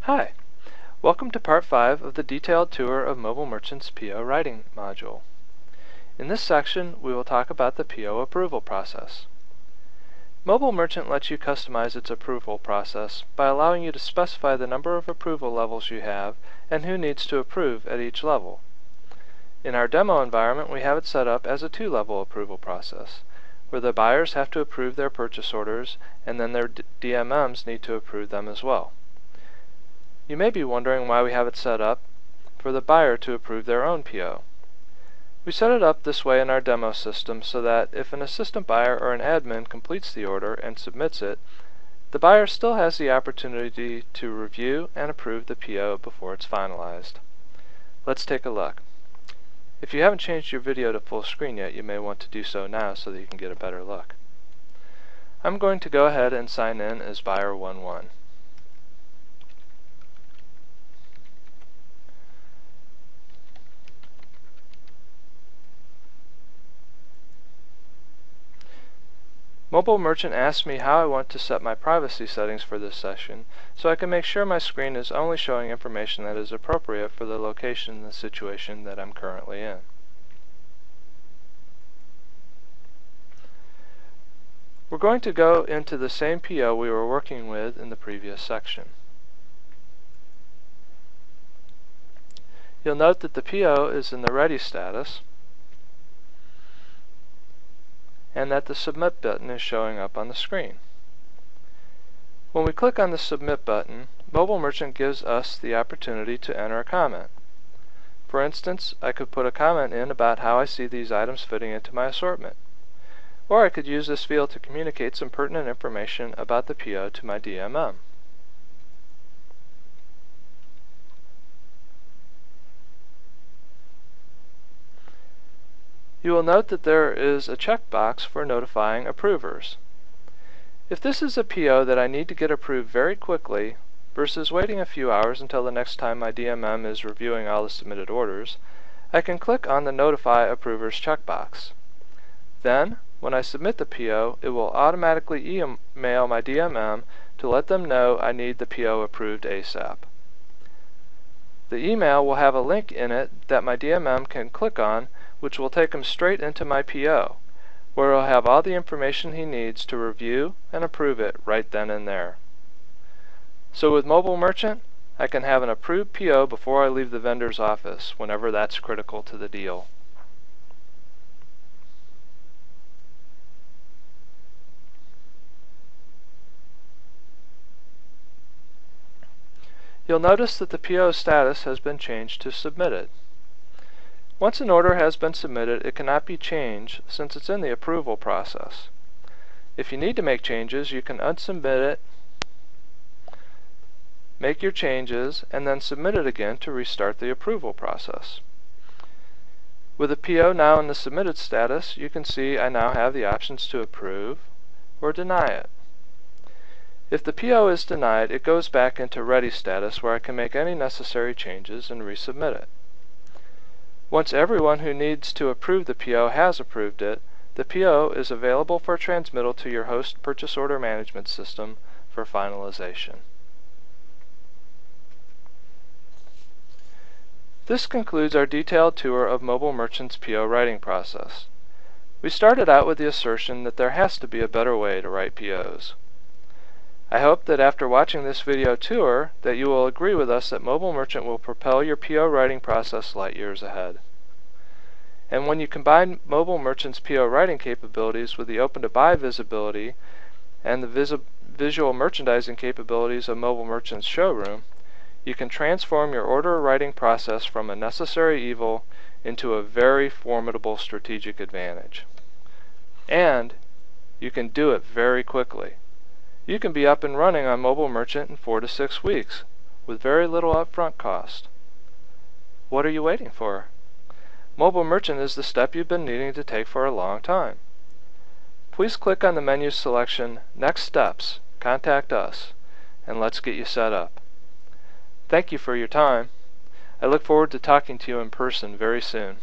Hi, welcome to Part 5 of the detailed tour of Mobile Merchant's PO Writing module. In this section, we will talk about the PO approval process. Mobile Merchant lets you customize its approval process by allowing you to specify the number of approval levels you have and who needs to approve at each level. In our demo environment, we have it set up as a two-level approval process, where the buyers have to approve their purchase orders and then their DMMs need to approve them as well. You may be wondering why we have it set up for the buyer to approve their own PO. We set it up this way in our demo system so that if an assistant buyer or an admin completes the order and submits it, the buyer still has the opportunity to review and approve the PO before it's finalized. Let's take a look. If you haven't changed your video to full screen yet, you may want to do so now so that you can get a better look. I'm going to go ahead and sign in as Buyer 11. Mobile Merchant asks me how I want to set my privacy settings for this session, so I can make sure my screen is only showing information that is appropriate for the location and the situation that I'm currently in. We're going to go into the same PO we were working with in the previous section. You'll note that the PO is in the Ready status, and that the Submit button is showing up on the screen. When we click on the Submit button, Mobile Merchant gives us the opportunity to enter a comment. For instance, I could put a comment in about how I see these items fitting into my assortment. Or I could use this field to communicate some pertinent information about the PO to my DMM. You will note that there is a checkbox for notifying approvers. If this is a PO that I need to get approved very quickly versus waiting a few hours until the next time my DMM is reviewing all the submitted orders, I can click on the Notify Approvers checkbox. Then, when I submit the PO, it will automatically email my DMM to let them know I need the PO approved ASAP. The email will have a link in it that my DMM can click on, which will take him straight into my PO, where he'll have all the information he needs to review and approve it right then and there. So with Mobile Merchant, I can have an approved PO before I leave the vendor's office, whenever that's critical to the deal. You'll notice that the PO status has been changed to Submitted. Once an order has been submitted, it cannot be changed since it's in the approval process. If you need to make changes, you can unsubmit it, make your changes, and then submit it again to restart the approval process. With the PO now in the submitted status, you can see I now have the options to approve or deny it. If the PO is denied, it goes back into Ready status where I can make any necessary changes and resubmit it. Once everyone who needs to approve the PO has approved it, the PO is available for transmittal to your host purchase order management system for finalization. This concludes our detailed tour of Mobile Merchant's PO writing process. We started out with the assertion that there has to be a better way to write POs. I hope that after watching this video tour that you will agree with us that Mobile Merchant will propel your PO writing process light years ahead. And when you combine Mobile Merchant's PO writing capabilities with the open-to-buy visibility and the visual merchandising capabilities of Mobile Merchant's showroom, you can transform your order writing process from a necessary evil into a very formidable strategic advantage. And you can do it very quickly. You can be up and running on Mobile Merchant in 4 to 6 weeks with very little upfront cost. What are you waiting for? Mobile Merchant is the step you've been needing to take for a long time. Please click on the menu selection Next Steps, Contact Us, and let's get you set up. Thank you for your time. I look forward to talking to you in person very soon.